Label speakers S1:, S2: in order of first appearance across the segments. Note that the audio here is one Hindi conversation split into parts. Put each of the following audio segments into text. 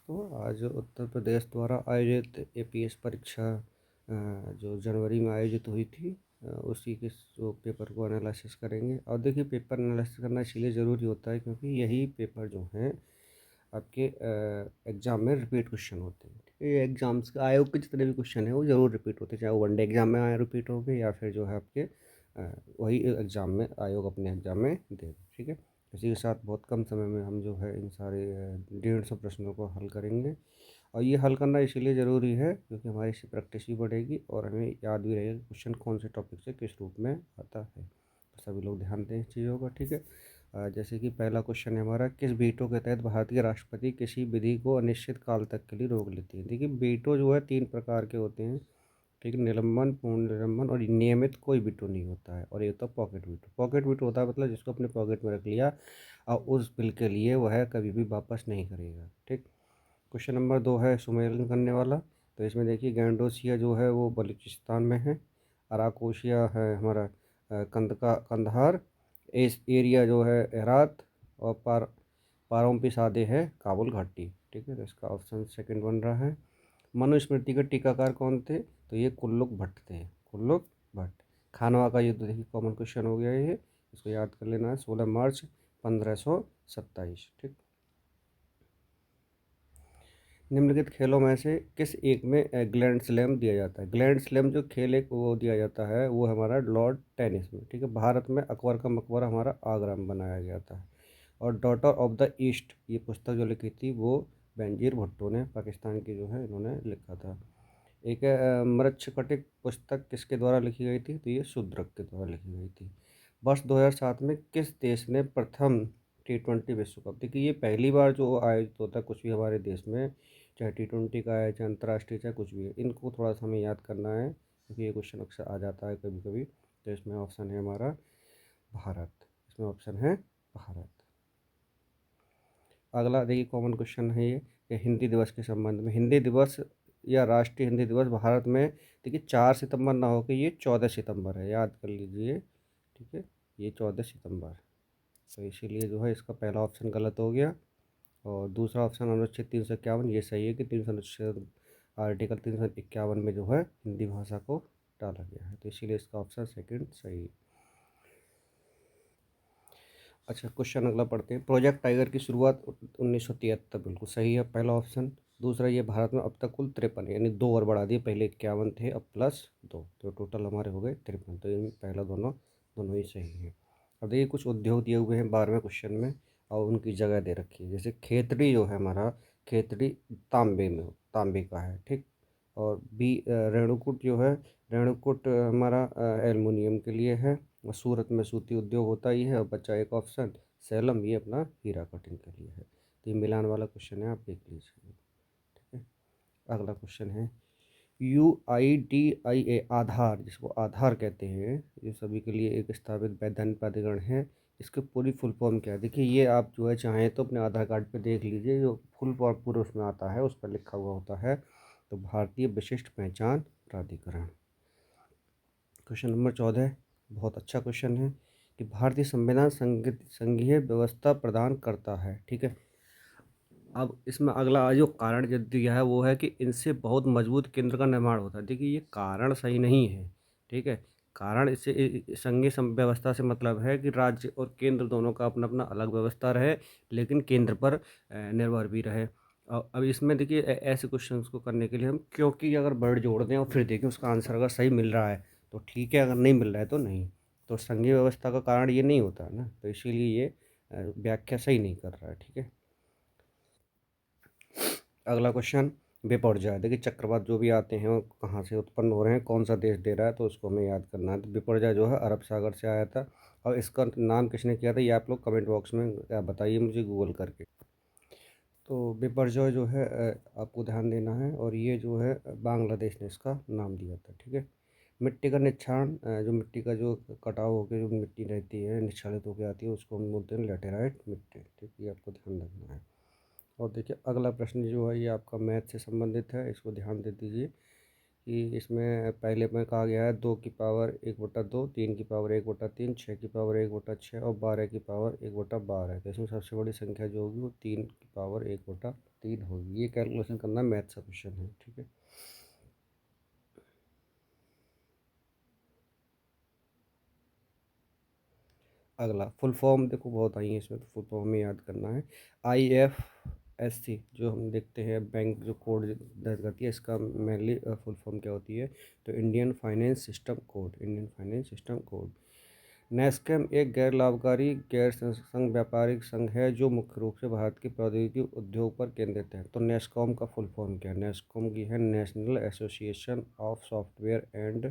S1: दोस्तों, आज उत्तर प्रदेश द्वारा आयोजित एपीएस परीक्षा जो जनवरी में आयोजित हुई थी, उसी के जो पेपर को एनालिसिस करेंगे। और देखिए, पेपर एनालिसिस करना इसलिए ज़रूरी होता है क्योंकि यही पेपर जो हैं आपके एग्ज़ाम में रिपीट क्वेश्चन होते हैं। ठीक है, ये एग्ज़ाम्स का आयोग के जितने भी क्वेश्चन हैं वो ज़रूर रिपीट होते हैं, चाहे वो वनडे एग्ज़ाम में आए रिपीट होंगे या फिर जो है आपके वही एग्ज़ाम में आयोग अपने एग्ज़ाम में दे। ठीक है, इसी के साथ बहुत कम समय में हम जो है इन सारे 150 प्रश्नों को हल करेंगे। और ये हल करना इसीलिए ज़रूरी है क्योंकि हमारी इससे प्रैक्टिस भी बढ़ेगी और हमें याद भी रहेगा क्वेश्चन कौन से टॉपिक से किस रूप में आता है। तो सभी लोग ध्यान दें इस चीज़ों का। ठीक है, जैसे कि पहला क्वेश्चन है हमारा, किस वीटो के तहत भारत के राष्ट्रपति किसी विधि को अनिश्चित काल तक के लिए रोक लेती है। देखिए, वीटो जो है 3 प्रकार के होते हैं। ठीक है, निलंबन, पूर्ण निलंबन और नियमित कोई वीटो नहीं होता है। और ये होता है पॉकेट वीटो। पॉकेट वीटो होता है मतलब जिसको अपने पॉकेट में रख लिया और उस बिल के लिए वह कभी भी वापस नहीं करेगा। ठीक, क्वेश्चन नंबर 2 है सुमेलन करने वाला। तो इसमें देखिए, गैंडोसिया जो है वो बलूचिस्तान में है। अराकोशिया है हमारा कंदहार। इस एरिया जो है हेरात। और पारोम्पिसादे है काबुल घाटी। ठीक है, तो इसका ऑप्शन सेकंड बन रहा है। मनुस्मृति के टीकाकार कौन थे? तो ये कुल्लुक भट्ट थे, कुल्लुक भट्ट। खानवा का युद्ध देखिए कॉमन क्वेश्चन हो गया ये, इसको याद कर लेना है। 16 मार्च 1527। ठीक, निम्नलिखित खेलों में से किस एक में ग्रैंड स्लैम दिया जाता है? ग्रैंड स्लैम जो खेल एक वो दिया जाता है वो हमारा लॉर्ड टेनिस में। ठीक है, भारत में अकबर का मकबरा हमारा आगरा में बनाया गया था। और डॉटर ऑफ द ईस्ट ये पुस्तक जो लिखी थी वो बेनजीर भुट्टो ने, पाकिस्तान की जो है इन्होंने लिखा था। एक है मृच्छकटिक पुस्तक किसके द्वारा लिखी गई थी? तो ये शूद्रक के द्वारा लिखी गई थी। वर्ष 2007 में किस देश ने प्रथम T20 विश्व कप, देखिए ये पहली बार जो आयोजित होता है कुछ भी हमारे देश में, चाहे T20 का है, चाहे अंतर्राष्ट्रीय, चाहे कुछ भी है, इनको थोड़ा सा हमें याद करना है क्योंकि ये क्वेश्चन अक्सर आ जाता है कभी कभी। तो इसमें ऑप्शन है हमारा भारत। इसमें ऑप्शन है भारत। अगला देखिए कॉमन क्वेश्चन है ये कि हिंदी दिवस के संबंध में, हिंदी दिवस या राष्ट्रीय हिंदी दिवस भारत में देखिए 4 सितंबर ना होकर ये 14 सितंबर है, याद कर लीजिए। ठीक है, ये 14 सितंबर। तो इसीलिए जो है इसका पहला ऑप्शन गलत हो गया। और दूसरा ऑप्शन अनुच्छेद 351 ये सही है कि 300 आर्टिकल 351 में जो है हिंदी भाषा को डाला गया है, तो इसीलिए इसका ऑप्शन सेकंड सही है। अच्छा, क्वेश्चन अगला पढ़ते हैं। प्रोजेक्ट टाइगर की शुरुआत 1973, बिल्कुल सही है पहला ऑप्शन। दूसरा, ये भारत में अब तक कुल 53 यानी 2 और बढ़ा दिए, पहले 51 थे अब +2, तो टोटल हमारे हो गए 53। तो ये पहला दोनों दोनों ही सही है। अब देखिए कुछ उद्योग दिए हुए हैं 12वें क्वेश्चन में और उनकी जगह दे रखी है। जैसे खेतड़ी जो है हमारा, खेतड़ी तांबे में तांबे का है। ठीक, और रेणुकूट जो है, रेणुकूट हमारा एल्युमिनियम के लिए है। और सूरत में सूती उद्योग होता ही है। और बचा एक ऑप्शन सैलम, ये अपना हीरा कटिंग के लिए है। तो ये मिलान वाला क्वेश्चन है, आप देख लीजिए। ठीक है, अगला क्वेश्चन है UIDAI आधार, जिसको आधार कहते हैं, ये सभी के लिए एक स्थापित वैधानिक प्राधिकरण है। इसकी पूरी फुल फॉर्म क्या है? देखिए ये आप जो है चाहें तो अपने आधार कार्ड पे देख लीजिए, जो फुल फॉर्म पूरा उसमें आता है उस पर लिखा हुआ होता है। तो भारतीय विशिष्ट पहचान प्राधिकरण। क्वेश्चन नंबर 14 बहुत अच्छा क्वेश्चन है कि भारतीय संविधान संघीय व्यवस्था प्रदान करता है। ठीक है, अब इसमें अगला जो कारण जो दिया है वो है कि इनसे बहुत मजबूत केंद्र का निर्माण होता है। देखिए ये कारण सही नहीं है। ठीक है, कारण इससे संघीय व्यवस्था से मतलब है कि राज्य और केंद्र दोनों का अपना अपना अलग व्यवस्था रहे, लेकिन केंद्र पर निर्भर भी रहे। अब इसमें देखिए ऐसे क्वेश्चंस को करने के लिए हम क्योंकि अगर वर्ड जोड़ दें और फिर देखें उसका आंसर अगर सही मिल रहा है तो ठीक है, अगर नहीं मिल रहा है तो नहीं। तो संघीय व्यवस्था का कारण ये नहीं होता है ना, तो इसीलिए ये व्याख्या सही नहीं कर रहा है। ठीक है, अगला क्वेश्चन विपर्जय। देखिए चक्रवात जो भी आते हैं वो कहाँ से उत्पन्न हो रहे हैं, कौन सा देश दे रहा है, तो उसको हमें याद करना है। तो विपर्जय जो है अरब सागर से आया था। और इसका नाम किसने किया था ये आप लोग कमेंट बॉक्स में बताइए मुझे गूगल करके। तो बिपरजॉय जो है आपको ध्यान देना है, और ये जो है बांग्लादेश ने इसका नाम दिया था। ठीक है, मिट्टी का निक्षारण, जो मिट्टी का जो कटाव होकर जो मिट्टी रहती है निक्षारित होकर आती है उसको हम बोलते हैं लेटेराइट मिट्टी। ठीक, ये आपको ध्यान रखना है। और देखिए अगला प्रश्न जो है ये आपका मैथ से संबंधित है, इसको ध्यान दे दीजिए कि इसमें पहले में कहा गया है 2 की पावर 1/2, 3 की पावर 1/3, 6 की पावर 1/6 और 12 की पावर 1/12 है। तो इसमें सबसे बड़ी संख्या जो होगी वो 3 की पावर 1/12 3 होगी। ये कैलकुलेशन करना मैथ का क्वेश्चन है, ठीक है। अगला फुल फॉर्म देखो बहुत आई है इसमें, तो फुल फॉर्म हमें याद करना है। IFSC जो हम देखते हैं बैंक जो कोड दर्ज करती है, इसका मेनली फुल फॉर्म क्या होती है, तो Indian finance system code, Indian finance system code. NASSCOM एक गैर लाभकारी गैर संघ व्यापारिक संघ है जो मुख्य रूप से भारत के प्रौद्योगिकी उद्योग पर केंद्रित है। तो नेस्कॉम का फुल फॉर्म क्या है, नेस्कॉम की है national association of software and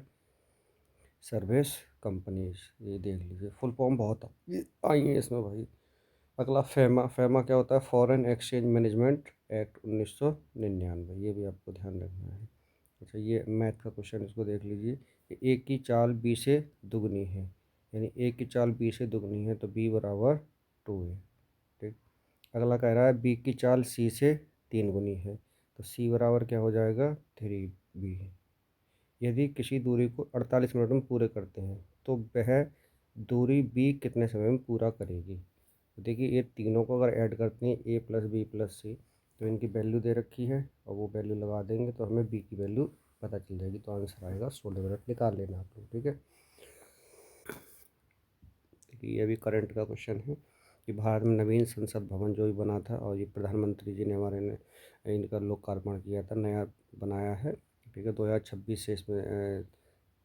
S1: service companies. ये देख लीजिए फुल फॉर्म बहुत आई है इसमें भाई। अगला फेमा, फेमा क्या होता है, फॉरेन एक्सचेंज मैनेजमेंट एक्ट 1999, ये भी आपको ध्यान रखना है। अच्छा ये मैथ का क्वेश्चन, इसको देख लीजिए कि एक की चाल बी से दुगनी है, यानी एक की चाल बी से दुगनी है तो बी बराबर 2 है, ठीक। अगला कह रहा है बी की चाल सी से 3 गुनी है, तो सी बराबर क्या हो जाएगा, 3b। यदि किसी दूरी को 48 मिनट में पूरे करते हैं तो वह दूरी बी कितने समय में पूरा करेगी। तो देखिए ये तीनों को अगर ऐड करते हैं ए प्लस बी प्लस सी, तो इनकी वैल्यू दे रखी है और वो वैल्यू लगा देंगे तो हमें बी की वैल्यू पता चल जाएगी। तो आंसर आएगा 16 मिनट, निकाल लेना आप लोग, ठीक है। देखिए ये भी करंट का क्वेश्चन है कि भारत में नवीन संसद भवन जो भी बना था, और ये प्रधानमंत्री जी ने हमारे ने इनका लोकार्पण किया था, नया बनाया है, ठीक है। 2026 से इसमें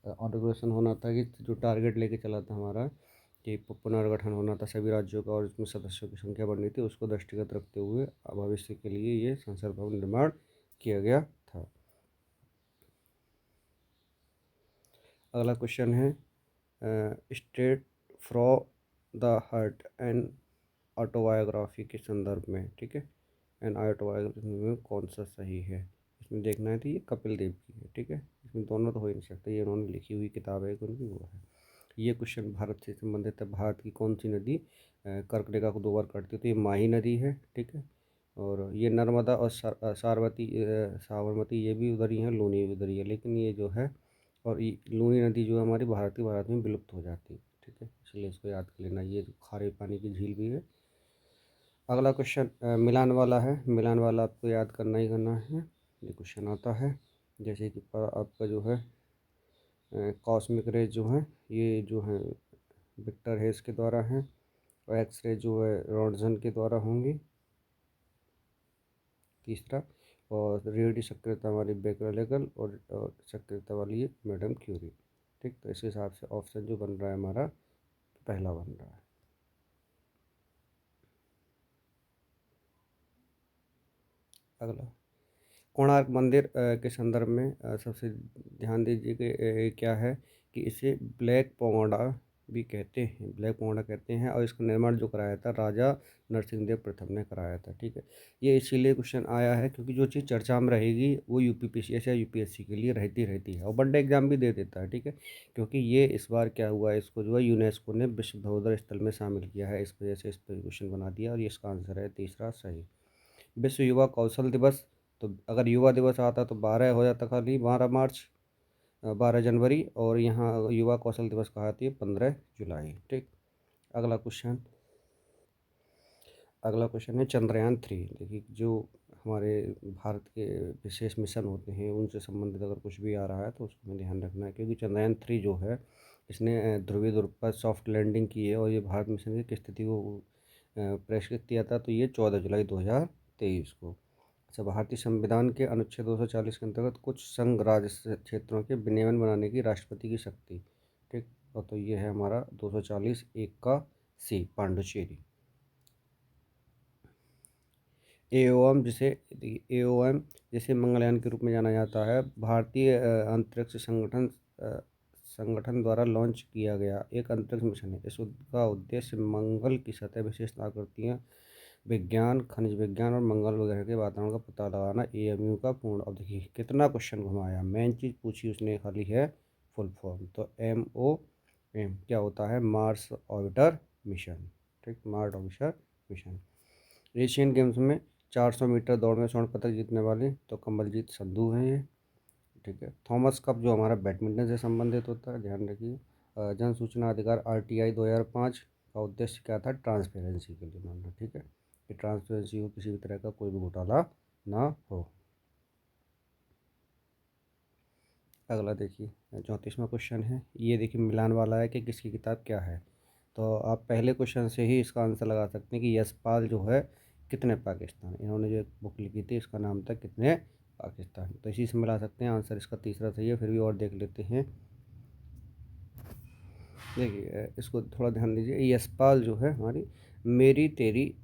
S1: इनॉग्रेशन होना था, कि जो टारगेट लेके चला था हमारा कि पुनर्गठन होना था सभी राज्यों का और इसमें सदस्यों की संख्या बढ़नी थी, उसको दृष्टिगत रखते हुए भविष्य के लिए ये संसद भवन निर्माण किया गया था। अगला क्वेश्चन है state from the heart and autobiography के संदर्भ में, ठीक है, एंड ऑटोबायोग्राफी में कौन सा सही है, इसमें देखना है। तो ये कपिल देव की है, ठीक है, इसमें दोनों तो हो ही नहीं सकते, ये उन्होंने लिखी हुई किताब है उनकी, वो है। ये क्वेश्चन भारत से संबंधित है, भारत की कौन सी नदी कर्करेखा को 2 बार काटती है, तो ये माही नदी है, ठीक है। और ये नर्मदा और साबरमती ये भी उधर ही है, लूनी भी उधर ही है, लेकिन ये जो है, और ये लूनी नदी जो है हमारी भारत में विलुप्त हो जाती है, ठीक है, इसलिए इसको याद कर लेना। ये जो खारे पानी की झील भी है। अगला क्वेश्चन मिलान वाला है, मिलान वाला आपको याद करना ही करना है। ये क्वेश्चन आता है जैसे कि आपका जो है कॉस्मिक रेज जो है, ये जो है विक्टर हेस के द्वारा हैं, और एक्स रे जो है रॉन्टजन के द्वारा होंगी, तीसरा। और रेडियो सक्रियता वाली बेकरलेगल, और सक्रियता वाली ये मैडम क्यूरी, ठीक। तो इस हिसाब से ऑप्शन जो बन रहा है हमारा पहला बन रहा है। अगला कोणार्क मंदिर के संदर्भ में सबसे ध्यान दीजिए कि क्या है कि इसे ब्लैक पगोडा भी कहते हैं, ब्लैक पगोडा कहते हैं, और इसका निर्माण जो कराया था राजा नरसिंहदेव प्रथम ने कराया था, ठीक है। ये इसीलिए क्वेश्चन आया है क्योंकि जो चीज़ चर्चा में रहेगी वो यूपीपीसीएस या यूपीएससी के लिए रहती रहती है, और वनडे एग्जाम भी दे देता है, ठीक है। क्योंकि ये इस बार क्या हुआ है, इसको जो है यूनेस्को ने विश्व धरोहर स्थल में शामिल किया है, इस वजह से इस पर क्वेश्चन बना दिया, और ये इसका आंसर है तीसरा सही। विश्व युवा कौशल दिवस, तो अगर युवा दिवस आता तो 12 हो जाता, खाली 12 मार्च, 12 जनवरी, और यहाँ युवा कौशल दिवस कहा जाती है 15 जुलाई, ठीक। अगला क्वेश्चन, अगला क्वेश्चन है चंद्रयान 3। देखिए जो हमारे भारत के विशेष मिशन होते हैं उनसे संबंधित अगर कुछ भी आ रहा है तो उसको हमें ध्यान रखना है, क्योंकि चंद्रयान 3 जो है इसने ध्रुवीय ध्रुव पर सॉफ्ट लैंडिंग की है, और ये भारत मिशन की स्थिति को प्रेषित किया था, तो ये 14 जुलाई 2023 को। अच्छा, भारतीय संविधान के अनुच्छेद 240 के अंतर्गत कुछ संघ राज्य क्षेत्रों के विनियमन बनाने की राष्ट्रपति की शक्ति, ठीक। और तो ये है हमारा 240(1) का सी, पांडुचेरी। एओएम जिसे एओएम जिसे मंगलयान के रूप में जाना जाता है, भारतीय अंतरिक्ष संगठन द्वारा लॉन्च किया गया एक अंतरिक्ष मिशन है। इसका उद्देश्य मंगल की सतह विशिष्ट आकृतियाँ, विज्ञान, खनिज विज्ञान और मंगल वगैरह के वातावरण का पता लगाना। एएमयू का पूर्ण, अब देखिए कितना क्वेश्चन घुमाया, मेन चीज़ पूछी उसने खाली है फुल फॉर्म। तो MOM क्या होता है, मार्स ऑर्बिटर मिशन, ठीक, Mars orbiter mission. Asian games में 400 मीटर दौड़ में स्वर्ण पदक जीतने वाले तो कमलजीत संधू हैं ये, ठीक है। थॉमस कप जो हमारा बैडमिंटन से संबंधित होता है, ध्यान रखिए। जन सूचना अधिकार RTI 2005 का उद्देश्य क्या था, ट्रांसपेरेंसी के लिए मानना, ठीक है, कि ट्रांसपेरेंसी हो, किसी भी तरह का कोई भी घोटाला ना हो। अगला देखिए 34वां क्वेश्चन है, ये देखिए मिलान वाला है कि किसकी किताब क्या है। तो आप पहले क्वेश्चन से ही इसका आंसर लगा सकते हैं कि यशपाल जो है कितने पाकिस्तान, इन्होंने जो एक बुक लिखी थी इसका नाम था कितने पाकिस्तान, तो इसी से मिला सकते हैं। आंसर इसका तीसरा सही है, फिर भी और देख लेते हैं। देखिए इसको थोड़ा ध्यान दीजिए, यशपाल जो है हमारी मेरी तेरी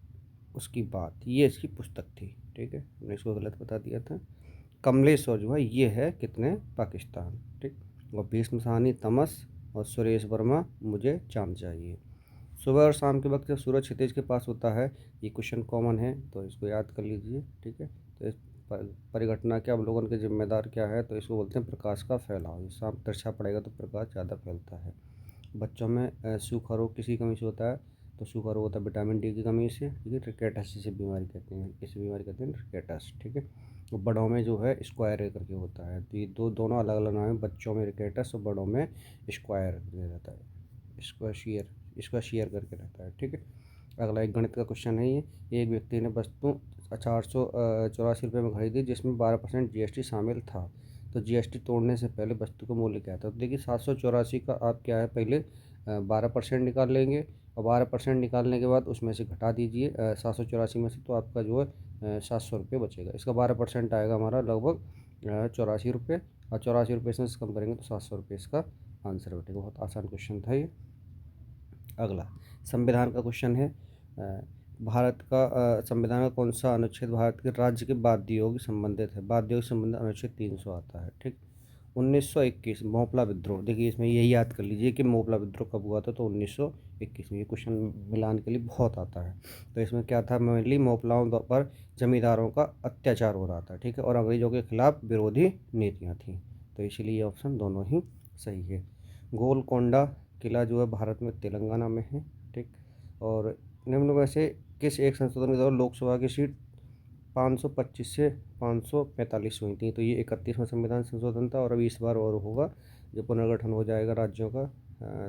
S1: उसकी बात, ये इसकी पुस्तक थी, ठीक है, हमने इसको गलत बता दिया था। कमलेश्वर जो है ये है कितने पाकिस्तान, ठीक। और भीष्म साहनी तमस, और सुरेश वर्मा मुझे चांद चाहिए। सुबह और शाम के वक्त जब सूरज क्षितिज के पास होता है, ये क्वेश्चन कॉमन है तो इसको याद कर लीजिए, ठीक है। तो इस परिघटना के अवलोकन के जिम्मेदार क्या है, तो इसको बोलते हैं प्रकाश का फैलाव। ये शाम तिरछा पड़ेगा तो प्रकाश ज़्यादा फैलता है। बच्चों में सूखा रोग किसी कमी से होता है, तो सूखा रोग होता है विटामिन डी की कमी से, ठीक है। रिकेटस जिसे बीमारी कहते हैं, किसी बीमारी कहते हैं रिकेटस, ठीक है। तो बड़ों में जो है स्क्वायर करके होता है, तो ये दोनों अलग अलग नाम है, बच्चों में रिकेटस और बड़ों में स्क्वायर रहता है, इसका शेयर करके रहता है, ठीक है। अगला एक गणित का क्वेश्चन है ये, एक व्यक्ति ने वस्तु 484 रुपये में खरीदी जिसमें 12% जीएसटी शामिल था, तो जीएसटी तोड़ने से पहले वस्तु का मूल्य क्या था। तो देखिए 784 का आप क्या है, पहले 12% निकाल लेंगे, और 12% निकालने के बाद उसमें से घटा दीजिए 784 में से, तो आपका जो है 700 रुपये बचेगा। इसका 12% आएगा हमारा लगभग 84 रुपये, और 84 रुपये से कम करेंगे तो 700 रुपये इसका आंसर बैठेगा। बहुत आसान क्वेश्चन था ये। अगला संविधान का क्वेश्चन है, भारत का संविधान का कौन सा अनुच्छेद भारत के राज्य के वाद्यों से संबंधित है। वाद्यों से संबंधित अनुच्छेद 300 आता है, ठीक। 1921 मोपला विद्रोह, देखिए इसमें यही याद कर लीजिए कि मोपला विद्रोह कब हुआ था, तो 1921 में। ये क्वेश्चन मिलान के लिए बहुत आता है। तो इसमें क्या था, मेनली मोपलाओं पर जमींदारों का अत्याचार हो रहा था, ठीक है, और अंग्रेजों के खिलाफ विरोधी नीतियाँ थीं, तो इसीलिए ये ऑप्शन दोनों ही सही है। गोलकोंडा किला जो है भारत में तेलंगाना में है, ठीक। और निम्न में से किस एक संशोधन के दौरान लोकसभा की सीट 525 से 545 हुई थी, तो ये 31वां संविधान संशोधन था, और अभी इस बार और होगा जो पुनर्गठन हो जाएगा राज्यों का,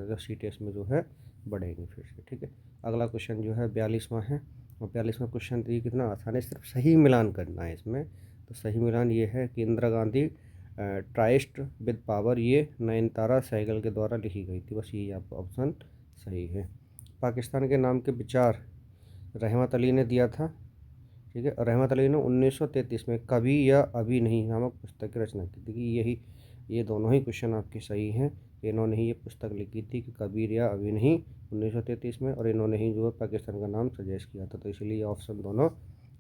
S1: जो सीटें इसमें जो है बढ़ेंगी फिर से, ठीक है। अगला क्वेश्चन जो है 42वां है, और 42वां क्वेश्चन तो ये कितना आसान है, सिर्फ सही मिलान करना है इसमें। तो सही मिलान ये है कि Indira Gandhi tryst with power ये नयनतारा सहगल के द्वारा लिखी गई थी, बस यही आपका ऑप्शन सही है। पाकिस्तान के नाम के विचार रहमत अली ने दिया था, ठीक है। रहमत अली ने 1933 में कभी या अभी नहीं नामक पुस्तक की रचना की थी। ये दोनों ही क्वेश्चन आपके सही हैं। इन्होंने ही ये पुस्तक लिखी थी कि कबीर या अभी नहीं 1933 में, और इन्होंने ही जो है पाकिस्तान का नाम सजेस्ट किया था, तो इसलिए ये ऑप्शन दोनों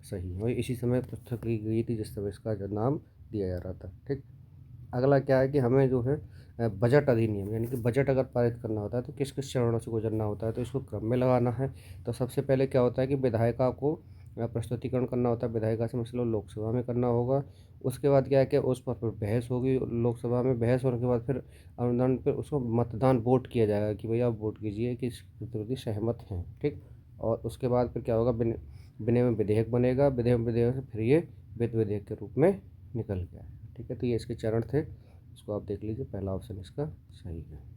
S1: सही है। और इसी समय पुस्तक लिखी गई थी जिस समय इसका जो नाम दिया जा रहा था, ठीक। अगला क्या है कि हमें जो है बजट अधिनियम, यानी कि बजट अगर पारित करना होता है तो किस किस चरणों से गुजरना होता है, तो इसको क्रम में लगाना है। तो सबसे पहले क्या होता है कि विधायिका को प्रस्तुतिकरण करना होता है, विधायिका से मतलब लोकसभा में करना होगा। उसके बाद क्या है कि उस पर फिर बहस होगी लोकसभा में, बहस होने के बाद फिर अनुदान पर उसको मतदान वोट किया जाएगा कि भैया आप वोट कीजिए कि इसके प्रति सहमत हैं, ठीक। और उसके बाद फिर क्या होगा, विनय में विधेयक बनेगा, विधेयक से फिर ये विधेयक के रूप में निकल गया, ठीक है। तो ये इसके चरण थे, इसको आप देख लीजिए, पहला ऑप्शन इसका सही है।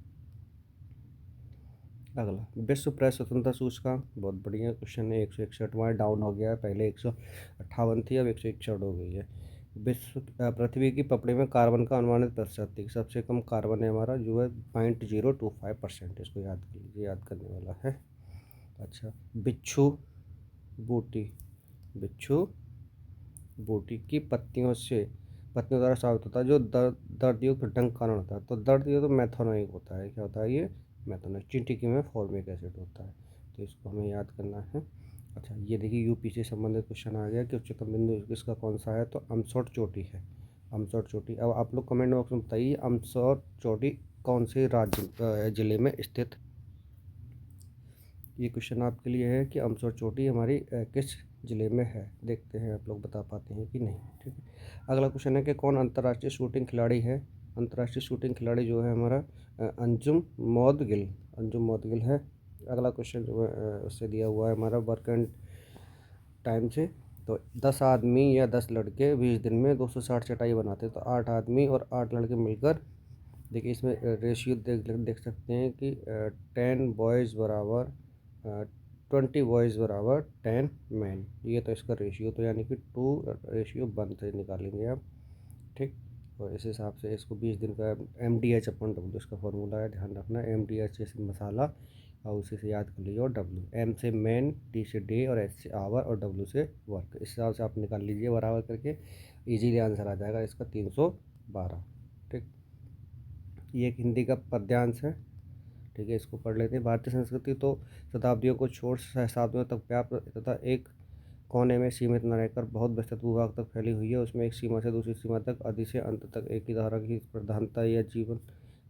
S1: अगला विश्व प्रेस स्वतंत्रता सूचकांक, बहुत बढ़िया क्वेश्चन है। 161वां डाउन हो गया है, पहले 158 थी, अब 161 हो गई है। विश्व पृथ्वी की पपड़ी में कार्बन का अनुमानित प्रतिशत थी, सबसे कम कार्बन है हमारा जो है 0.025%, इसको याद कर लीजिए, याद करने वाला है। अच्छा, बिच्छू बूटी, बिच्छू बूटी की पत्तियों द्वारा साबित होता है जो दर्द युक्त डंक कारण होता है, तो दर्द युक्त मैथोनाइक होता है, क्या होता है ये मैथोनाइक। चींटी की में फॉर्मिक एसिड होता है, तो इसको हमें याद करना है। अच्छा, ये देखिए यूपी से संबंधित क्वेश्चन आ गया कि उच्चतम बिंदु इसका कौन सा है, तो अमसौर चोटी है, अमसौर चोटी। अब आप लोग कमेंट बॉक्स में बताइए अमसौर चोटी कौन से राज्य जिले में स्थित। ये क्वेश्चन आपके लिए है कि अमसौर चोटी हमारी किस ज़िले में है, देखते हैं आप लोग बता पाते हैं कि नहीं, ठीक है। अगला क्वेश्चन है कि कौन अंतर्राष्ट्रीय शूटिंग खिलाड़ी है। अंतर्राष्ट्रीय शूटिंग खिलाड़ी जो है हमारा अंजुम मौदगिल, अंजुम मौदगिल है। अगला क्वेश्चन जो है उससे दिया हुआ है हमारा वर्क एंड टाइम से, तो 10 आदमी या 10 लड़के 20 दिन में 260 चटाई बनाते हैं, तो 8 आदमी और 8 लड़के मिलकर, देखिए इसमें रेशियो देख देख सकते हैं कि 10 बॉयज़ बराबर 20 बॉयज़ बराबर 10 मैन। ये तो इसका रेशियो तो यानी कि 2:1 से निकालेंगे आप, ठीक। और इस हिसाब से इसको 20 दिन का MDH/W इसका फॉर्मूला है, ध्यान रखना। MDH जैसे मसाला और उसी से याद कर लीजिए। और W, M से मैन, D से डे और H से आवर और W से वर्क। इस हिसाब से आप निकाल लीजिए बराबर करके, इजीली आंसर आ जाएगा इसका 312, ठीक। ये एक हिंदी का पद्यांश है, ठीक है। इसको पढ़ लेते हैं। भारतीय संस्कृति तो शताब्दियों को छोड़ सहस्राब्दियों तक व्याप्त तथा एक कोने में सीमित न रहकर बहुत विस्तृत भूभाग तक फैली हुई है। उसमें एक सीमा से दूसरी सीमा तक, आदि से अंत तक एक ही धारा की प्रधानता या जीवन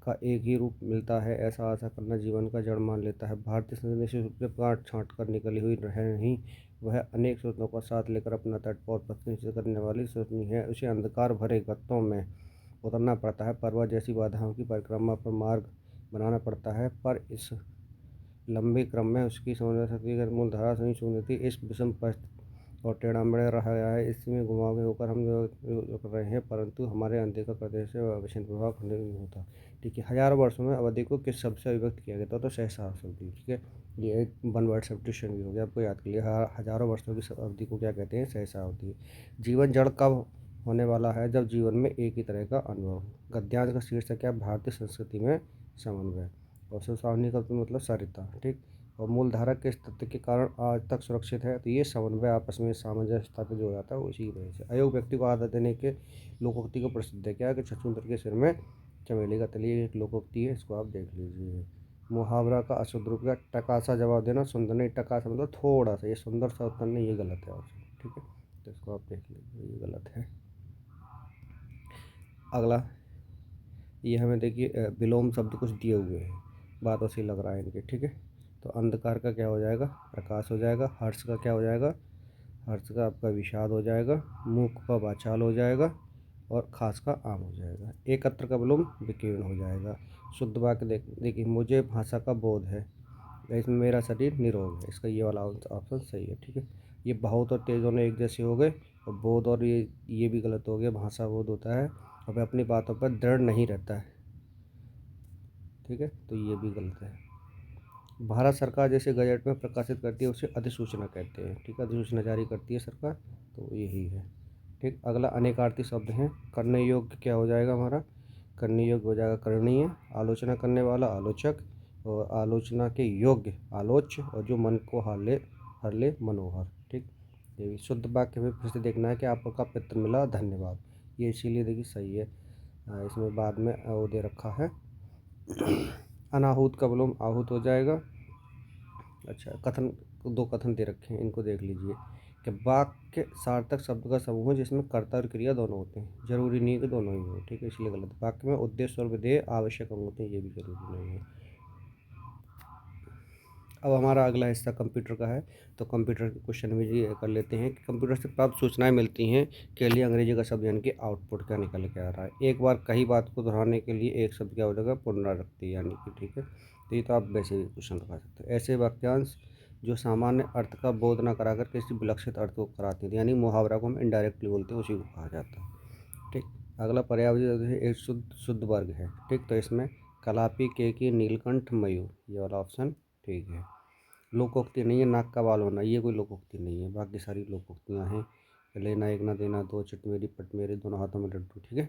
S1: का एक ही रूप मिलता है, ऐसा आशा करना जीवन का जड़ मान लेता है। भारतीय संस्कृति निश्चित रूप से काट छाँट कर निकली हुई है नहीं, वह अनेक स्रोतों का साथ लेकर अपना तट और पथ निश्चित करने वाली सोचनी है। उसे अंधकार भरे गत्तों में उतरना पड़ता है, पर्वत जैसी बाधाओं की परिक्रमा पर मार्ग बनाना पड़ता है, पर इस लंबे क्रम में उसकी समझ शक्ति की मूल धारा नहीं छूती। इस विषम पथ और टेढ़ा मेढ़ा रहा गया है, इसमें घुमाव होकर हम जो कर रहे हैं, परंतु हमारे अनदेखा करने से विषम प्रभाव खंडित नहीं होता, ठीक है। हजारों वर्षों में अवधि को किस शब्द से अभिव्यक्त किया गया था? तो सहस्रार शब्द, ठीक है। ये एक वन वर्ड सब्स्टिट्यूशन भी हो गया, आपको याद कर लिया। हजारों वर्षों की अवधि को क्या कहते हैं? सहस्रावधि। जीवन जड़ कब होने वाला है? जब जीवन में एक ही तरह का अनुभव हो। गद्यांश का शीर्षक है भारतीय संस्कृति में समन्वय। और सुसावनी का मतलब सरिता, ठीक। और मूल धारा किस तथ्य के कारण आज तक सुरक्षित है? तो ये समन्वय, आपस में सामंजस्य स्थापित हो जाता है उसी की वजह से। अयोग व्यक्ति को आदत देने के लोकोक्ति को प्रसिद्ध है क्या? कि छछूंदर के सिर में चमेली का तेल, ये एक लोकोक्ति है, इसको आप देख लीजिए। मुहावरा का अशुद्ध रूप का टकासा जवाब देना, सुंदर नहीं। टकासा मतलब थोड़ा सा, ये सुंदर सा उत्तर नहीं, ये गलत है आपसे, ठीक है। तो इसको आप देख लीजिए, ये गलत है। अगला, ये हमें देखिए विलोम शब्द कुछ दिए हुए हैं, बात उसी लग रहा है इनके, ठीक है। तो अंधकार का क्या हो जाएगा? प्रकाश हो जाएगा। हर्ष का क्या हो जाएगा? हर्ष का आपका विषाद हो जाएगा। मूक का वाचाल हो जाएगा। और खास का आम हो जाएगा। एकत्र का विलोम विकीर्ण हो जाएगा। शुद्ध वाक्य देखिए, मुझे भाषा का बोध है, इसमें मेरा शरीर निरोग है, इसका ये वाला ऑप्शन सही है, ठीक है। ये बहुत और तेज दोनों एक जैसे हो गए, और बोध और ये भी गलत हो गया। भाषा बोध होता है और अपनी बातों पर दृढ़ नहीं रहता है, ठीक है, तो ये भी गलत है। भारत सरकार जैसे गजट में प्रकाशित करती है उसे अधिसूचना कहते हैं, ठीक है। अधिसूचना जारी करती है सरकार, तो यही है, ठीक। अगला अनेकार्थी शब्द हैं। करने योग्य क्या हो जाएगा हमारा? करने योग्य हो जाएगा करणीय। आलोचना करने वाला आलोचक। और आलोचना के योग्य आलोच्य। और जो मन को हर ले मनोहर, ठीक। ये भी शुद्ध वाक्य में फिर से देखना है कि आपका पित्र मिला धन्यवाद, ये इसीलिए देखिए सही है। इसमें बाद में वो दे रखा है। अनाहूत का विलोम आहूत हो जाएगा। अच्छा, कथन, दो कथन दे रखे हैं, इनको देख लीजिए कि वाक्य सार्थक शब्द का समूह है जिसमें कर्ता और क्रिया दोनों होते हैं। जरूरी नहीं कि दोनों ही हो, ठीक है, इसलिए गलत। वाक्य में उद्देश्य और विधेय आवश्यक अंग होते हैं, ये भी जरूरी नहीं है। अब हमारा अगला हिस्सा कंप्यूटर का है, तो कंप्यूटर के क्वेश्चन भी जी कर लेते हैं कि कंप्यूटर से प्राप्त सूचनाएं मिलती हैं के लिए अंग्रेजी का शब्द यानी कि आउटपुट क्या निकल के आ रहा है। एक बार कई बात को दोहराने के लिए एक शब्द क्या हो जाएगा? पुनरावृत्ति, यानी कि, ठीक है। तो ये तो आप वैसे भी क्वेश्चन लगा सकते हैं। ऐसे वाक्यांश जो सामान्य अर्थ का बोध न कराकर किसी विलक्षित अर्थ को कराते हैं, यानी मुहावरा को हम इनडायरेक्टली बोलते हैं, उसी को कहा जाता है, ठीक। अगला पर्यायवाची एक शुद्ध वर्ग है, ठीक। तो इसमें कलापी, केकी, नीलकंठ, मयूर, ये वाला ऑप्शन ठीक है। लोकोक्ति नहीं है, नाक का बाल होना, ये कोई लोकोक्ति नहीं है, बाकी सारी लोकोक्तियाँ हैं। लेना एक ना देना, दो चिट मेरी पट मेरी, दोनों हाथों में लड्डू, ठीक है।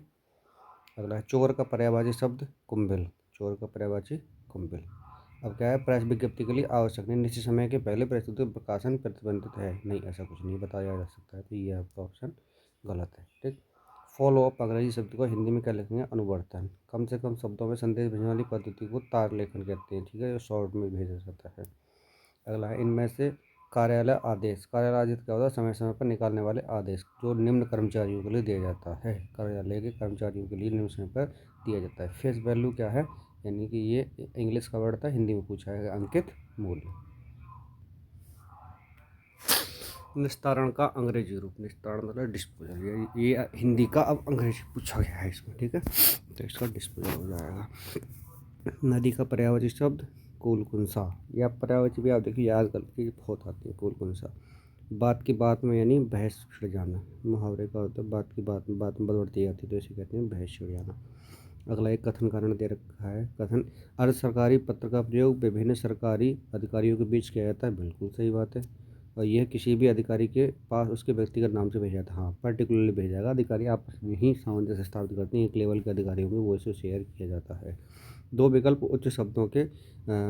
S1: अगला है चोर का पर्यायवाची शब्द कुंभिल। चोर का पर्यायवाची कुंभिल। अब क्या है? प्रेस विज्ञप्ति के लिए आवश्यक नहीं, निश्चित समय के पहले प्रस्तुति प्रकाशन प्रतिबंधित है, नहीं, ऐसा कुछ नहीं बताया जा सकता है, तो ये आपका ऑप्शन गलत है, ठीक। फॉलो अप अंग्रेजी शब्द को हिंदी में क्या लिखेंगे? अनुवर्तन। कम से कम शब्दों में संदेश भेजने वाली पद्धति को तार लेखन कहते हैं, ठीक है, जो शॉर्ट में भेजा जाता है। अगला है इनमें से कार्यालय आदेश। कार्यालय आदेश क्या होता है? समय समय पर निकालने वाले आदेश, जो निम्न कर्मचारियों के लिए दिया जाता है। कार्यालय के कर्मचारियों के लिए निम्न समय पर दिया जाता है। फेस वैल्यू क्या है? यानी कि ये इंग्लिश का वर्ड था, हिंदी में पूछा है, अंकित मूल्य। निस्तारण का अंग्रेजी रूप। निस्तारण मतलब डिस्पोजल, ये हिंदी का अब अंग्रेजी पूछा गया है इसमें, ठीक है, तो इसका डिस्पोजल हो जाएगा। नदी का पर्यायवाची शब्द कूलकुंसा। या पर्यायवाची भी आप देखिए याद करके बहुत आती है, कूलकुंसा। बात की बात में यानी बहस छिड़ जाना। मुहावरे का होता है बात की बात में बदबड़ती आती है, तो इसे कहते हैं बहस छिड़ जाना। अगला एक कथन कारण दे रखा है। कथन, अर्ध सरकारी पत्र का प्रयोग विभिन्न सरकारी अधिकारियों के बीच किया जाता है। बिल्कुल सही बात है। और यह किसी भी अधिकारी के पास उसके व्यक्तिगत नाम से भेजा जाता है। हाँ, पर्टिकुलरली भेजा जाएगा। अधिकारी आपस में ही सामंजस्य स्थापित करते हैं। एक लेवल के अधिकारी होंगे, वो इसे शेयर किया जाता है। दो विकल्प उच्च शब्दों के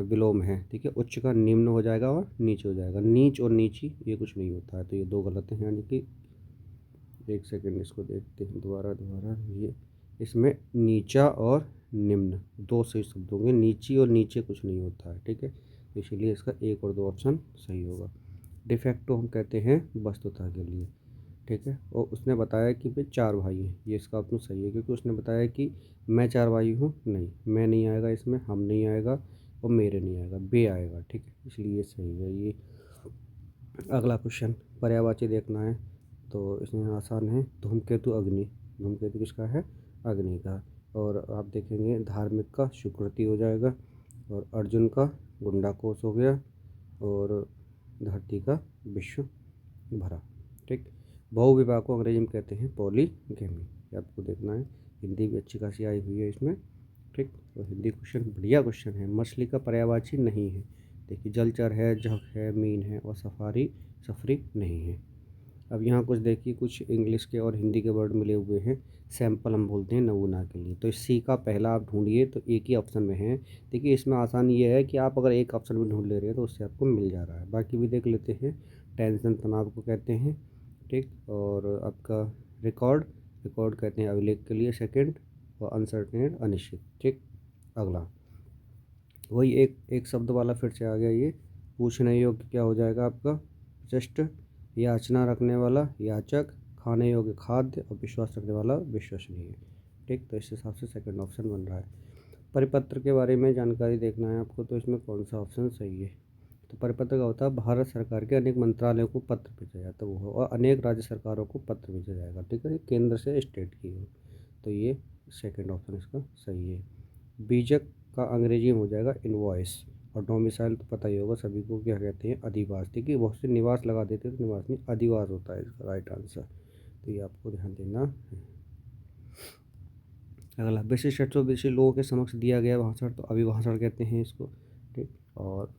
S1: विलोम हैं। ठीक है, उच्च का निम्न हो जाएगा और नीच हो जाएगा। नीच और नीची ये कुछ नहीं होता है, तो ये दो गलत हैं। यानी कि एक सेकंड इसको देखते हैं दोबारा। ये इसमें नीचा और निम्न दो सही शब्द होंगे। नीची और नीचे कुछ नहीं होता है। ठीक है, तो इसीलिए इसका एक और दो ऑप्शन सही होगा। डिफेक्टो हम कहते हैं वस्तुता के लिए। ठीक है, और उसने बताया कि भाई 4 भाई हैं। ये इसका ऑप्शन सही है, क्योंकि उसने बताया कि मैं 4 भाई हूँ। नहीं, मैं नहीं आएगा इसमें, हम नहीं आएगा और मेरे नहीं आएगा, बे आएगा। ठीक है, इसलिए ये सही है ये। अगला क्वेश्चन पर्यायवाची देखना है, तो इसमें आसान है। धूमकेतु अग्नि, धूमकेतु किसका है? अग्नि का। और आप देखेंगे धार्मिक का सुकृति हो जाएगा, और अर्जुन का गुंडा कोश हो गया, और धरती का विश्व भरा। ठीक, बहुविवाह को अंग्रेजी में कहते हैं पॉलीगैमी। ये आपको देखना है। हिंदी भी अच्छी खासी आई हुई है इसमें। ठीक, तो हिंदी क्वेश्चन बढ़िया क्वेश्चन है। मछली का पर्यायवाची नहीं है। देखिए, जलचर है, जग है, मीन है, और सफरी नहीं है। अब यहाँ कुछ देखिए, कुछ इंग्लिश के और हिंदी के वर्ड मिले हुए हैं। सैंपल हम बोलते हैं नमूना के लिए। तो इस सी का पहला आप ढूंढिए, तो एक ही ऑप्शन में है। देखिए, इसमें आसान ये है कि आप अगर एक ऑप्शन में ढूंढ ले रहे हैं तो उससे आपको मिल जा रहा है। बाकी भी देख लेते हैं। टेंशन तनाव को कहते हैं। ठीक, और आपका रिकॉर्ड, रिकॉर्ड कहते हैं अभिलेख के लिए। सेकंड, और अनसर्टेन अनिश्चित। ठीक, अगला वही एक एक शब्द वाला फिर से आ गया। ये पूछने योग्य क्या हो जाएगा आपका? जस्ट, याचना रखने वाला याचक, खाने योग्य खाद्य, और विश्वास रखने वाला विश्वसनीय। ठीक, तो इस हिसाब से सेकंड ऑप्शन बन रहा है। परिपत्र के बारे में जानकारी देखना है आपको, तो इसमें कौन सा ऑप्शन सही है? तो परिपत्र का होता है भारत सरकार के अनेक मंत्रालयों को पत्र भेजा जाता है वो हो, और अनेक राज्य सरकारों को पत्र भेजा जाएगा। ठीक है, केंद्र से स्टेट की हो, तो ये सेकंड ऑप्शन इसका सही है। बीजक का अंग्रेजी में हो जाएगा इनवॉइस। और डोमिसाइल तो पता ही होगा सभी को, क्या कहते हैं? अधिवास। देखिए, बहुत से निवास लगा देते हैं, तो निवास नहीं, अधिवास होता है इसका राइट आंसर। तो ये आपको ध्यान देना है। अगला विशिष्ट तो विशिष्ट लोगों के समक्ष दिया गया भाषण, तो अभिभाषण कहते हैं इसको। ठीक, और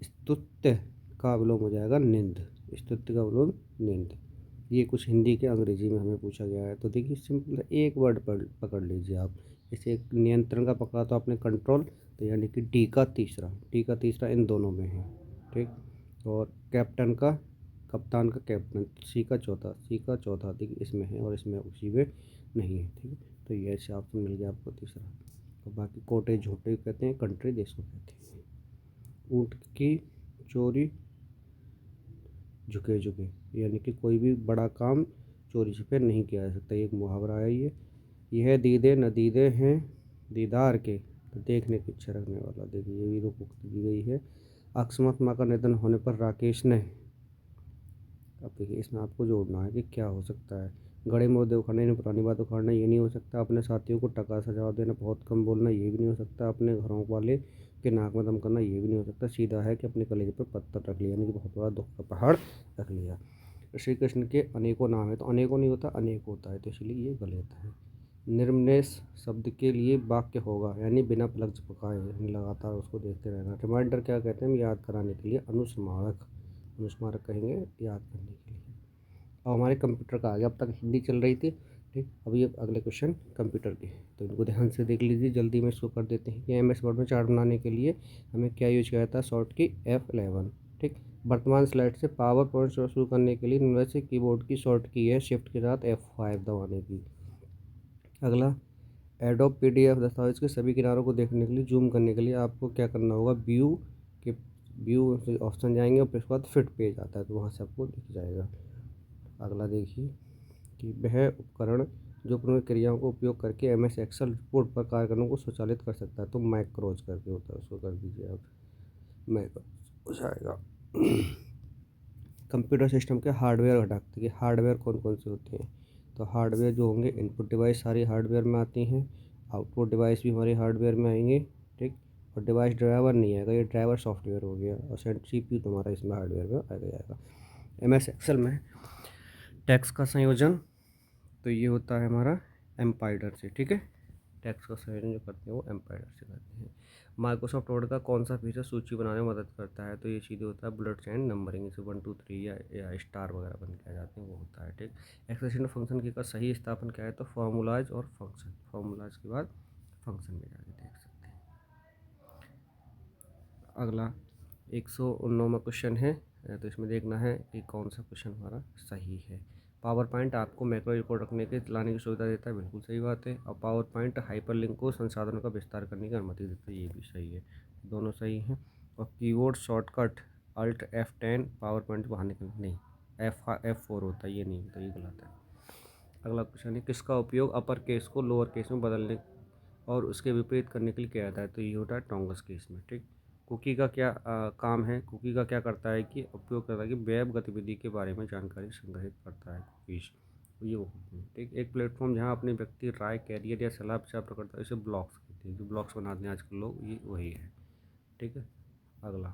S1: स्तुत्य का विलोम हो जाएगा निंद। स्तुत्य का विलोम निंद। ये कुछ हिंदी के अंग्रेजी में हमें पूछा गया है। तो देखिए, सिंपल एक वर्ड पकड़ लीजिए आप। जैसे एक नियंत्रण का पकड़ा तो आपने कंट्रोल, तो यानी कि डी का तीसरा इन दोनों में है। ठीक, और कैप्टन का, कप्तान का कैप्टन, सी का चौथा देखिए इसमें है, और इसमें उसी में नहीं है। ठीक है, तो ये ऐसे ऑप्शन मिल गया आपको तीसरा। और बाकी कोटे झोटे कहते हैं, कंट्री देश को कहते हैं। ऊँट की चोरी झुके झुके, यानी कि कोई भी बड़ा काम चोरी छिपे नहीं किया जा सकता। एक मुहावरा है ये। यह दीदे न दीदे हैं दीदार के, तो देखने की इच्छा रखने वाला। देखिए, ये भी रूप दी गई है। अकस्मात माँ का निधन होने पर राकेश ने, अब देखिए इसमें आपको जोड़ना है कि क्या हो सकता है। गड़े मुर्दे उखाड़ना यानी पुरानी बात उखाड़ना, ये नहीं हो सकता। अपने साथियों को टका सा जवाब देना, बहुत कम बोलना, ये भी नहीं हो सकता। अपने घरों वाले के नाक में दम करना, ये भी नहीं हो सकता। सीधा है कि अपने कलेजे पर पत्थर रख लिया, यानी कि बहुत बड़ा दुख का पहाड़ रख लिया। श्री कृष्ण के अनेकों नाम है, तो अनेकों नहीं होता, अनेक होता है, तो इसलिए ये गलत है। निर्मनेश शब्द के लिए वाक्य होगा, यानी बिना पलक झपकाए, यानी लगातार उसको देखते रहना। रिमाइंडर क्या कहते हैं? हम याद कराने के लिए। अनुस्मारक, अनुस्मारक कहेंगे याद करने के लिए। अब हमारे कंप्यूटर का आ गया। अब तक हिंदी चल रही थी। ठीक, अभी अब अगले क्वेश्चन कंप्यूटर के, तो इनको ध्यान से देख लीजिए। जल्दी में इसको कर देते हैं कि MS वर्ड में चार्ट बनाने के लिए हमें क्या यूज किया जाता है? शॉर्ट की F11। ठीक, वर्तमान स्लाइड से पावर पॉइंट शुरू करने के लिए निम्नलिखित से कीबोर्ड की शॉर्ट की है शिफ्ट के साथ F5 दबाने की। अगला, एडोब PDF दस्तावेज के सभी किनारों को देखने के लिए जूम करने के लिए आपको क्या करना होगा? व्यू से ऑप्शन जाएंगे, और फिर उसके बाद फिट पेज आता है, तो वहाँ से आपको दिख जाएगा। अगला देखिए कि वह उपकरण जो क्रियाओं का उपयोग करके MS एक्सेल रिपोर्ट पर कार्यक्रमों को स्वचालित कर सकता है, तो मैक्रोज करके होता है, उसको कर दीजिए आप। मैक्रोज हो जाएगा। कंप्यूटर सिस्टम के हार्डवेयर घटक, देखिए हार्डवेयर कौन कौन से होते हैं? तो हार्डवेयर जो होंगे, इनपुट डिवाइस सारी हार्डवेयर में आती हैं। आउटपुट डिवाइस भी हमारे हार्डवेयर में आएंगे। ठीक, और डिवाइस ड्राइवर नहीं आएगा, ये ड्राइवर सॉफ्टवेयर हो गया। और CPU तो हमारा इसमें हार्डवेयर में आ जाएगा। MS एक्सेल में टेक्स्ट का संयोजन, तो ये होता है हमारा एम्पाइडर से। ठीक है, टेक्स्ट का संयोजन जो करते हैं वो एम्पायर से करते हैं। माइक्रोसॉफ्ट वर्ड का कौन सा फीचर सूची बनाने में मदद करता है? तो ये सीधे होता है बुलेट्स एंड नंबरिंग, जैसे 1 2 3 या स्टार वगैरह बन के आ जाते हैं, वो होता है। ठीक। एक्सप्रेशन फंक्शन की का सही स्थापन क्या है? तो फॉर्मूलाज और फंक्शन, फॉर्मूलाज के बाद फंक्शन में जाके देख सकते हैं। अगला 109वां क्वेश्चन है, तो इसमें देखना है कि कौन सा क्वेश्चन हमारा सही है। पावर पॉइंट आपको मैक्रो रिकॉर्ड रखने के लाने की सुविधा देता है, बिल्कुल सही बात है। और पावर पॉइंट हाइपरलिंक को संसाधनों का विस्तार करने की अनुमति देता है, ये भी सही है, दोनों सही हैं। और keyboard shortcut alt F10 PowerPoint बाहर निकलने नहीं, F4 होता है, ये नहीं होता, ये गलत है। अगला क्वेश्चन है, किसका उपयोग अपर केस को लोअर केस में बदलने और उसके विपरीत करने के लिए किया जाता है? तो ये होता है टोंगस केस में। ठीक। कुकी का क्या काम है? कुकी का क्या करता है कि उपयोग करता है कि वेब गतिविधि के बारे में जानकारी संग्रहित करता है कुकीज, ये वो होते हैं। ठीक। एक प्लेटफॉर्म जहाँ अपने व्यक्ति राय, कैरियर या सलाह प्रचार करता है, इसे ब्लॉग्स कहते हैं। जो ब्लॉग्स बनाते हैं आजकल लोग, ये वही है। ठीक है। अगला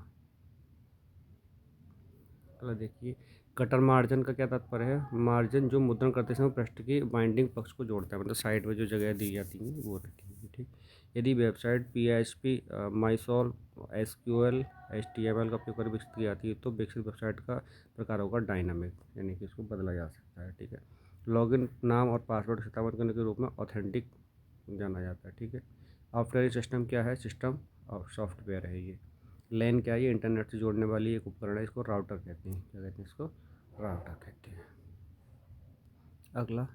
S1: अगला देखिए, कटर मार्जिन का क्या तात्पर्य है? मार्जिन जो मुद्रण करते समय पृष्ठ की बाइंडिंग पक्ष को जोड़ता है, मतलब साइड में जो जगह दी जाती है वो रहती है। ठीक। यदि वेबसाइट PHP, माइसॉल, SQL, HTML का उपयोग कर विकसित की जाती है तो विकसित वेबसाइट का प्रकार होगा डायनामिक, यानी कि इसको बदला जा सकता है। ठीक है। लॉगिन नाम और पासवर्ड सत्यापन करने के रूप में ऑथेंटिक जाना जाता है। ठीक है। ऑपरेटिंग सिस्टम क्या है? सिस्टम और सॉफ्टवेयर है ये। लैन क्या है? ये इंटरनेट से जोड़ने वाली एक उपकरण है, इसको राउटर कहते हैं। क्या कहते हैं इसको? राउटर कहते हैं। अगला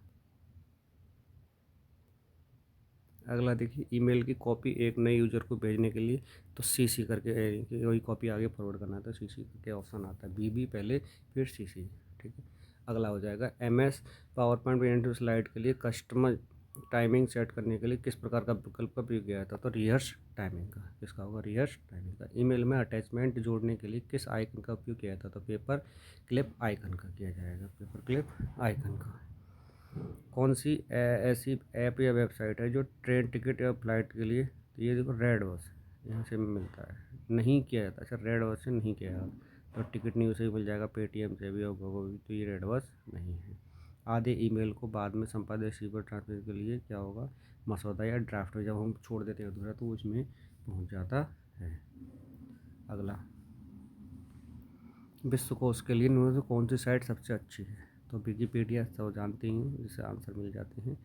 S1: अगला देखिए, ईमेल की कॉपी एक नए यूजर को भेजने के लिए तो CC करके वही कॉपी आगे फॉरवर्ड करना है, तो CC करके ऑप्शन आता है, BB पहले फिर CC। ठीक है। अगला हो जाएगा MS power point presentation slide के लिए कस्टमर टाइमिंग सेट करने के लिए किस प्रकार का विकल्प का उपयोग किया जाता है? तो रिहर्स टाइमिंग का। किसका होगा? रिहर्स टाइमिंग का। ईमेल में अटैचमेंट जोड़ने के लिए किस आइकन का उपयोग किया जाता है? तो पेपर क्लिप आइकन का किया जाएगा, पेपर क्लिप आइकन का। कौन सी ऐसी ऐप या वेबसाइट है जो ट्रेन टिकट या फ्लाइट के लिए, तो ये देखो रेड बस यहाँ से मिलता है, नहीं किया जाता। अच्छा, रेड बस से नहीं किया जाता, तो टिकट नहीं उसे ही मिल जाएगा, पेटीएम से भी होगा वो भी, तो ये रेड बस नहीं है। आधे ईमेल को बाद में संपादित रिसीवर ट्रांसफर के लिए क्या होगा? मसौदा या ड्राफ्ट में जब हम छोड़ देते हैं दूसरा तो उसमें पहुँच जाता है। अगला, विश्वकोश के लिए इनमें से कौन सी साइट सबसे अच्छी है? तो विकीपीडिया सब जानते ही हैं, जिससे आंसर मिल जाते हैं।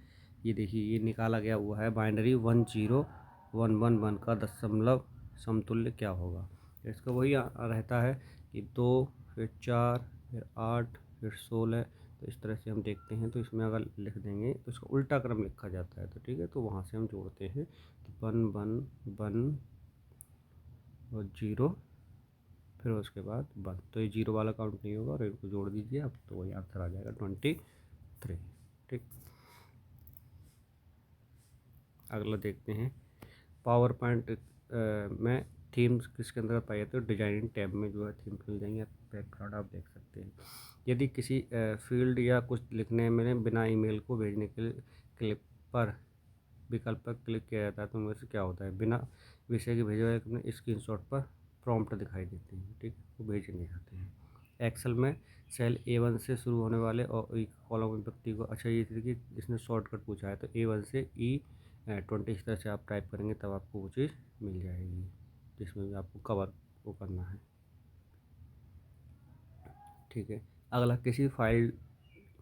S1: ये देखिए, ये निकाला गया हुआ है बाइनरी 10111 का दशमलव समतुल्य क्या होगा? इसका वही रहता है कि 2 फिर 4 फिर 8 फिर 16, तो इस तरह से हम देखते हैं। तो इसमें अगर लिख देंगे तो इसका उल्टा क्रम लिखा जाता है, तो ठीक है, तो वहाँ से हम जोड़ते हैं, तो 1 1 1 और 0 फिर उसके बाद 1, तो ये 0 वाला काउंट नहीं होगा और इनको जोड़ दीजिए अब, तो वही आंसर आ जाएगा 23। ठीक। अगला देखते हैं, पावर पॉइंट में थीम्स किसके अंदर पाई जाती है? डिजाइनिंग टैब में जो है थीम्स मिल जाएंगे, बैकग्राउंड आप देख सकते हैं। यदि किसी फील्ड या कुछ लिखने में बिना ईमेल को भेजने के लिए क्लिक पर विकल्प पर क्लिक किया जाता है तो उनमें से क्या होता है? बिना विषय के भेजे हुए अपने स्क्रीनशॉट पर प्रॉम्प्ट दिखाई देते हैं। ठीक, वो भेजे नहीं जाते हैं। एक्सेल में सेल A1 से शुरू होने वाले और एक कॉलम में व्यक्ति को, अच्छा ये देखिए इसने शॉर्टकट पूछा है, तो A1 से E20 इस तरह से आप टाइप करेंगे तब आपको वो चीज़ मिल जाएगी जिसमें भी आपको कवर वो करना है। ठीक है। अगला, किसी फाइल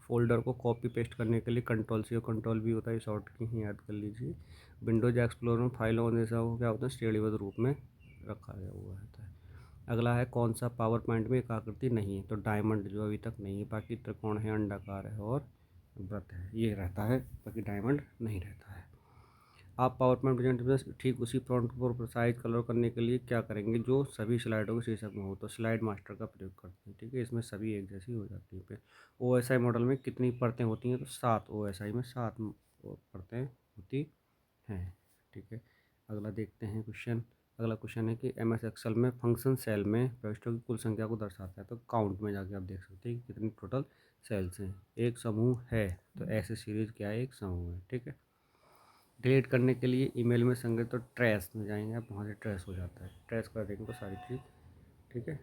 S1: फ़ोल्डर को कॉपी पेस्ट करने के लिए कंट्रोल-C और कंट्रोल-V होता है, शॉर्ट की ही याद कर लीजिए। विंडोज़ एक्सप्लोरर में फाइलों को जैसा वो क्या होता है, श्रेणीबद्ध रूप में रखा गया हुआ रहता है। अगला है, कौन सा पावर पॉइंट में एक आकृति नहीं है? तो डायमंड जो अभी तक नहीं है, बाकी त्रिकोण है, अंडाकार है और वृत्त है, ये रहता है, बाकी डायमंड नहीं रहता है। आप पावर पॉइंट प्रेजेंटेशन में ठीक उसी प्रॉम्प्ट को साइज कलर करने के लिए क्या करेंगे जो सभी स्लाइडों के शीर्षक में हो? तो स्लाइड मास्टर का प्रयोग करते हैं। ठीक है, इसमें सभी एक जैसी हो जाती है। OSI मॉडल में कितनी परतें होती हैं? तो 7, OSI में 7 परतें होती हैं। ठीक है। अगला देखते हैं क्वेश्चन। अगला क्वेश्चन है कि MS एक्सेल में फंक्शन सेल में प्रविष्टों की कुल संख्या को दर्शाता है, तो काउंट में जाके आप देख सकते हैं कि कितनी टोटल सेल्स हैं। एक समूह है, तो ऐसे सीरीज क्या है? एक समूह है। ठीक है। डिलीट करने के लिए ईमेल में संग्रहित, तो ट्रैश में जाएंगे आप, वहाँ से ट्रैश हो जाता है, ट्रैश कर देंगे तो सारी चीज़, ठीक है,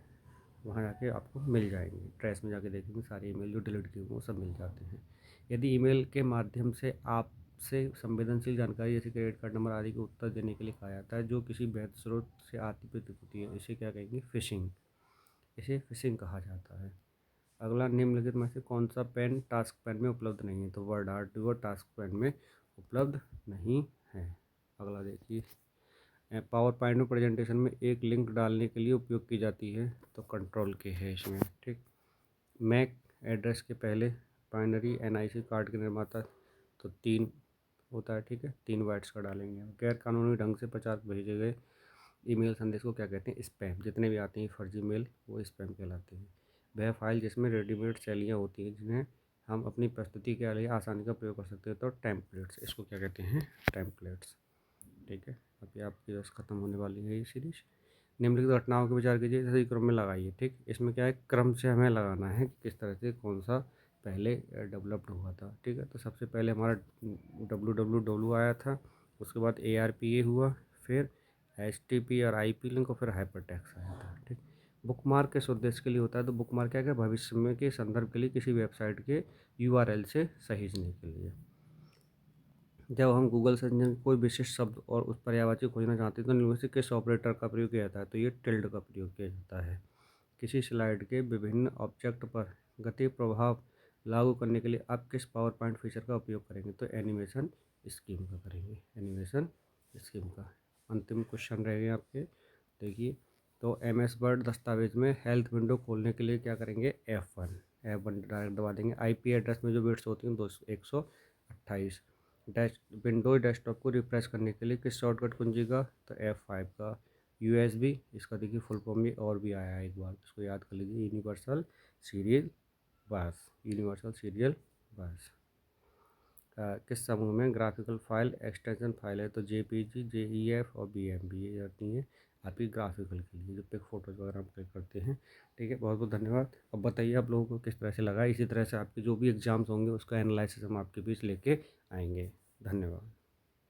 S1: वहाँ जाके आपको मिल जाएंगे। ट्रैश में जाके देखेंगे सारे ईमेल जो डिलीट किए हुए वो सब मिल जाते हैं। यदि ईमेल के माध्यम से आप से संवेदनशील जानकारी जैसे क्रेडिट कार्ड नंबर आदि के उत्तर देने के लिए कहा जाता है, जो किसी वैध स्रोत से आती प्रतीत होती है। इसे क्या कहेंगे? फिशिंग। इसे फिशिंग कहा जाता है। अगला, निम्नलिखित में से कौन सा पेन टास्क पेन में उपलब्ध नहीं है? तो वर्ड आर्ट वो टास्क पेन में उपलब्ध नहीं है। अगला देखिए, पावर पॉइंट में प्रेजेंटेशन में एक लिंक डालने के लिए उपयोग की जाती है, तो कंट्रोल के है इसमें। ठीक। मैक एड्रेस के पहले बाइनरी एनआईसी कार्ड के निर्माता, तो 3 होता है। ठीक है, 3 बाइट्स का डालेंगे। गैर कानूनी ढंग से प्रचार भेजे गए ईमेल संदेश को क्या कहते हैं? स्पैम। जितने भी आते हैं फर्जी मेल वो स्पैम कहलाते हैं। वह फाइल जिसमें रेडीमेड शैलियाँ होती हैं जिन्हें हम अपनी प्रस्तुति के लिए आसानी का प्रयोग कर सकते हैं, तो टेम्पलेट्स, इसको क्या कहते हैं? टेम्पलेट्स। ठीक है, अभी आपकी बस खत्म होने वाली है ये सीरीज। निम्नलिखित घटनाओं के विचार कीजिए, सही क्रम में लगाइए। ठीक, इसमें क्या है, क्रम से हमें लगाना है कि किस तरह से कौन सा पहले डेवलप्ड हुआ था। ठीक है, तो सबसे पहले हमारा www आया था, उसके बाद ARPA हुआ, फिर HTTP और IP लिंक, और फिर हाइपर टेक्स्ट आया था। ठीक, बुकमार्क किस उद्देश्य के लिए होता है? तो बुकमार्क क्या है, भविष्य में के संदर्भ के लिए किसी वेबसाइट के URL से सहेजने के लिए। जब हम गूगल सर्च इंजन कोई विशिष्ट शब्द और उस पर्यायवाची खोजना चाहते हैं तो निम्न में से किस ऑपरेटर का प्रयोग किया जाता है? तो ये टिल्ड का प्रयोग किया जाता है। किसी स्लाइड के विभिन्न ऑब्जेक्ट पर गति प्रभाव लागू करने के लिए आप किस पावर पॉइंट फीचर का उपयोग करेंगे? तो एनिमेशन स्कीम का करेंगे, एनिमेशन स्कीम का। अंतिम क्वेश्चन रहेंगे आपके, देखिए। तो MS वर्ड दस्तावेज में हेल्थ विंडो खोलने के लिए क्या करेंगे? F1 डायरेक्ट दबा देंगे। IP एड्रेस में जो बिट्स होती हैं 128। विंडोज डेस्कटॉप को रिफ्रेश करने के लिए किस शॉर्टकट कुंजी का? तो F5 का। USB, इसका देखिए फुल फॉर्म भी और भी आया है, एक बार इसको याद कर लीजिए, यूनिवर्सल सीरियल बस। यूनिवर्सल सीरियल बस। किस समूह में ग्राफिकल फाइल एक्सटेंशन फाइल है? तो JPG, JEF और BMP, ये जाती हैं आपकी ग्राफिकल के लिए, जो पिक फोटोज वगैरह हम क्लिक करते हैं। ठीक है, बहुत बहुत धन्यवाद। अब बताइए आप लोगों को किस तरह से लगा। इसी तरह से आपके जो भी एग्जाम्स होंगे उसका एनालिसिस हम आपके बीच लेके आएंगे। धन्यवाद।